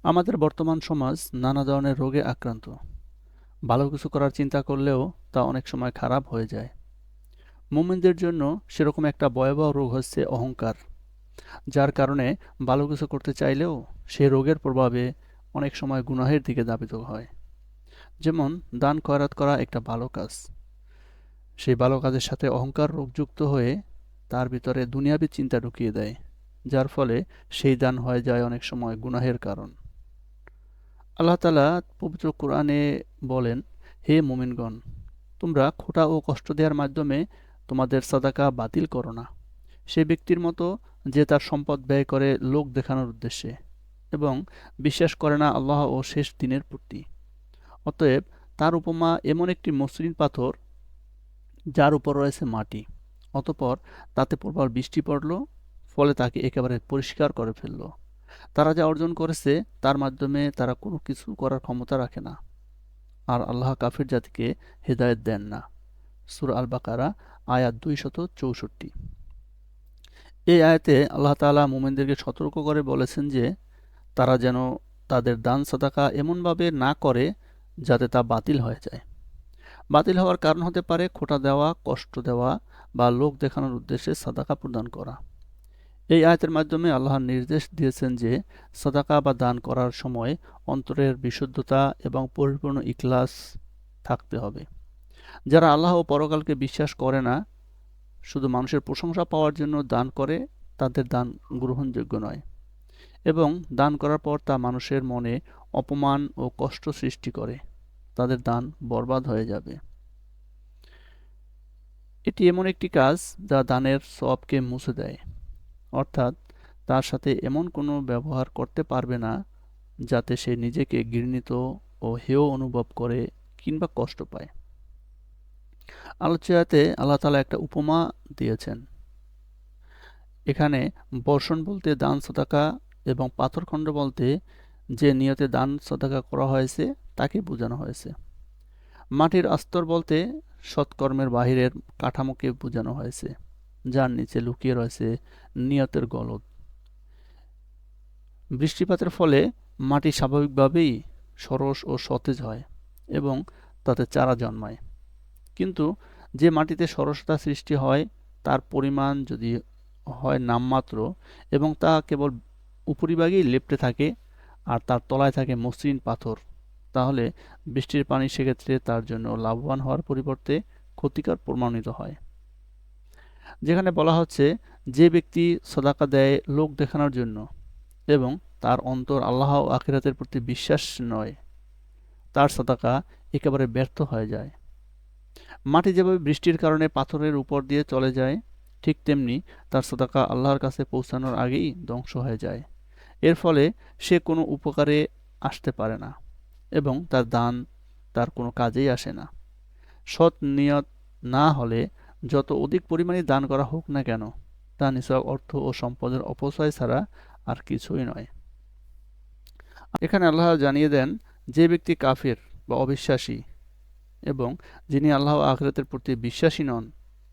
আমাদের বর্তমান সমাজ নানা ধরনের রোগে আক্রান্ত। ভালো কিছু করার চিন্তা করলেও তা অনেক সময় খারাপ হয়ে যায়। মুমিনদের জন্য সেরকম একটা ভয়াবহ রোগ হচ্ছে অহংকার, যার কারণে ভালো কিছু করতে চাইলেও সে রোগের প্রভাবে অনেক সময় গুনাহের দিকে ধাবিত হয়। যেমন দান খয়রাত করা একটা ভালো কাজ, সেই ভালো কাজের সাথে অহংকার রোগ যুক্ত হয়ে তার ভিতরে দুনিয়াবী চিন্তা ঢুকিয়ে দেয়, যার ফলে সেই দান হয়ে যায় অনেক সময় গুনাহের কারণ। আল্লাহ তাআলা পবিত্র কোরআনে বলেন, হে মুমিনগণ, তোমরা খোঁটা ও কষ্ট দেওয়ার মাধ্যমে তোমাদের সাদাকা বাতিল করো না সে ব্যক্তির মতো যে তার সম্পদ ব্যয় করে লোক দেখানোর উদ্দেশ্যে এবং বিশ্বাস করে না আল্লাহ ও শেষ দিনের প্রতি। অতএব তার উপমা এমন একটি মসৃণ পাথর যার উপর রয়েছে মাটি, অতঃপর তাতে প্রবল বৃষ্টি পড়ল, ফলে তাকে একেবারে পরিষ্কার করে ফেলল। তারা যা অর্জন করেছে তার মাধ্যমে তারা কোনো কিছু করার ক্ষমতা রাখে না, আর আল্লাহ কাফির জাতিকে হেদায়েত দেন না। সূরা আল বাকারা আয়াত 264। এই আয়াতে আল্লাহ তাআলা মুমিনদেরকে সতর্ক করে বলেছেন যে তারা যেন তাদের দান সাদাকা এমনভাবে না করে যাতে তা বাতিল হয়ে যায়। বাতিল হওয়ার কারণ হতে পারে খোঁটা দেওয়া, কষ্ট দেওয়া বা লোক দেখানোর উদ্দেশ্যে সাদাকা প্রদান করা। এই আয়াতের মাধ্যমে আল্লাহ নির্দেশ দিয়েছেন যে সাদাকা বা দান করার সময় অন্তরের বিশুদ্ধতা এবং পরিপূর্ণ ইখলাস থাকতে হবে। যারা আল্লাহ ও পরকালকে বিশ্বাস করে না, শুধু মানুষের প্রশংসা পাওয়ার জন্য দান করে, তাদের দান গ্রহণযোগ্য নয় এবং দান করার পর তা মানুষের মনে অপমান ও কষ্ট সৃষ্টি করে, তাদের দান বরবাদ হয়ে যাবে। এটি এমন একটি কাজ যা দানের সওয়াবকে মুছে দেয়, অর্থাৎ তার সাথে এমন কোনো ব্যবহার করতে পারবে না যাতে সে নিজেকে ঘৃণিত ও হেয় অনুভব করে কিংবা কষ্ট পায়। আলোচ্য আয়াতে আল্লাহ তাআলা একটা উপমা দিয়েছেন। এখানে বর্ষণ বলতে দান সদাকা এবং পাথরখণ্ড বলতে যে নিয়তে দান সদাকা করা হয়েছে তাকে বোঝানো হয়েছে। মাটির আস্তর বলতে সৎকর্মের বাহিরের কাঠামোকে বোঝানো হয়েছে, যার নিচে লুকিয়ে রয়েছে নিয়তের গলদ। বৃষ্টিপাতের ফলে মাটি স্বাভাবিকভাবেই সরস ও সতেজ হয় এবং তাতে চারা জন্মায়। কিন্তু যে মাটিতে সরসতা সৃষ্টি হয় তার পরিমাণ যদি হয় নামমাত্র এবং তা কেবল উপরিভাগেই লেপ্টে থাকে আর তার তলায় থাকে মসৃণ পাথর, তাহলে বৃষ্টির পানি সেক্ষেত্রে তার জন্য লাভবান হওয়ার পরিবর্তে ক্ষতিকর প্রমাণিত হয়। যেখানে বলা হচ্ছে যে ব্যক্তি সদাকা দেয় লোক দেখানোর জন্য এবং তার অন্তর আল্লাহ ও আখিরাতের প্রতি বিশ্বাস নয়, তার সাদাকা একেবারে ব্যর্থ হয়ে যায়। মাটি যেভাবে বৃষ্টির কারণে পাথরের উপর দিয়ে চলে যায়, ঠিক তেমনি তার সাদাকা আল্লাহর কাছে পৌঁছানোর আগেই ধ্বংস হয়ে যায়। এর ফলে সে কোনো উপকারে আসতে পারে না এবং তার দান তার কোনো কাজেই আসে না। সৎ নিয়ত না হলে যত অধিক পরিমাণে দান করা হোক না কেন, তা নিছক অর্থ ও সম্পদের অপচয় ছাড়া আর কিছুই নয়। এখানে আল্লাহ জানিয়ে দেন, যে ব্যক্তি কাফির বা অবিশ্বাসী এবং যিনি আল্লাহ ও আখিরাতের প্রতি বিশ্বাসী নন,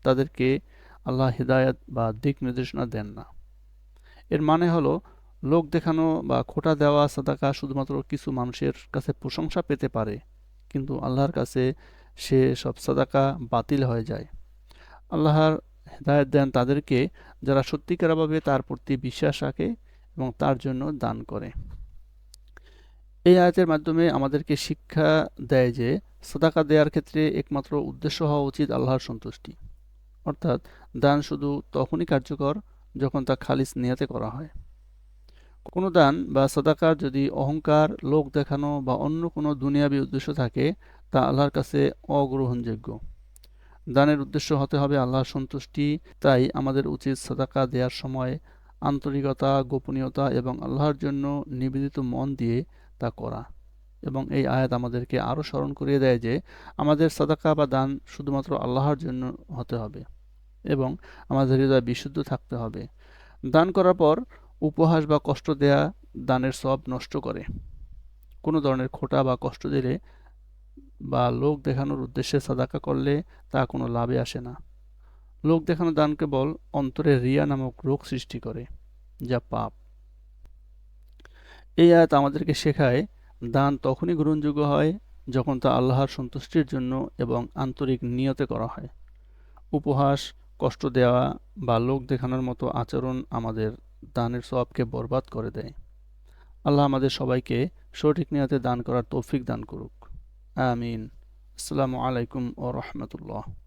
তাদেরকে আল্লাহ হিদায়াত বা দিক নির্দেশনা দেন না। এর মানে হলো লোক দেখানো বা খোঁটা দেওয়া সাদাকা শুধুমাত্র কিছু মানুষের কাছে প্রশংসা পেতে পারে, কিন্তু আল্লাহর কাছে সে সব সাদাকা বাতিল হয়ে যায়। আল্লাহর হেদায়েত দেন তাদেরকে যারা সত্যিকারভাবে তার প্রতি বিশ্বাস রাখে এবং তার জন্য দান করে। এই আয়াতের মাধ্যমে আমাদেরকে শিক্ষা দেয় যে সাদাকা দেওয়ার ক্ষেত্রে একমাত্র উদ্দেশ্য হওয়া উচিত আল্লাহর সন্তুষ্টি, অর্থাৎ দান শুধু তখনই কার্যকর যখন তা খালিস নিয়তে করা হয়। কোনো দান বা সাদাকার যদি অহংকার, লোক দেখানো বা অন্য কোনো দুনিয়াবী উদ্দেশ্য থাকে, তা আল্লাহর কাছে অগ্রহণযোগ্য। দানের উদ্দেশ্য হতে হবে আল্লাহর সন্তুষ্টি। তাই আমাদের উচিত সাদাকা দেওয়ার সময় আন্তরিকতা, গোপনীয়তা এবং আল্লাহর জন্য নিবেদিত মন দিয়ে তা করা। এবং এই আয়াত আমাদেরকে আরও স্মরণ করিয়ে দেয় যে আমাদের সাদাকা বা দান শুধুমাত্র আল্লাহর জন্য হতে হবে এবং আমাদের হৃদয় বিশুদ্ধ থাকতে হবে। দান করার পর উপহাস বা কষ্ট দেয়া দানের সওয়াব নষ্ট করে। কোনো ধরনের খোঁটা বা কষ্ট দিলে বা লোক দেখানোর উদ্দেশ্যে সাদাকা করলে তা কোনো লাভে আসে না। লোক দেখানো দান কেবল অন্তরে রিয়া নামক রোগ সৃষ্টি করে, যা পাপ। এই আয়াত আমাদেরকে শেখায় দান তখনই গ্রহণযোগ্য হয় যখন তা আল্লাহর সন্তুষ্টির জন্য এবং আন্তরিক নিয়তে করা হয়। উপহাস, কষ্ট দেওয়া বা লোক দেখানোর মতো আচরণ আমাদের দানের সওয়াবকে বরবাদ করে দেয়। আল্লাহ আমাদের সবাইকে সঠিক নিয়তে দান করার তৌফিক দান করুক। আমিন। আসসালামু আলাইকুম ওয়া রাহমাতুল্লাহ।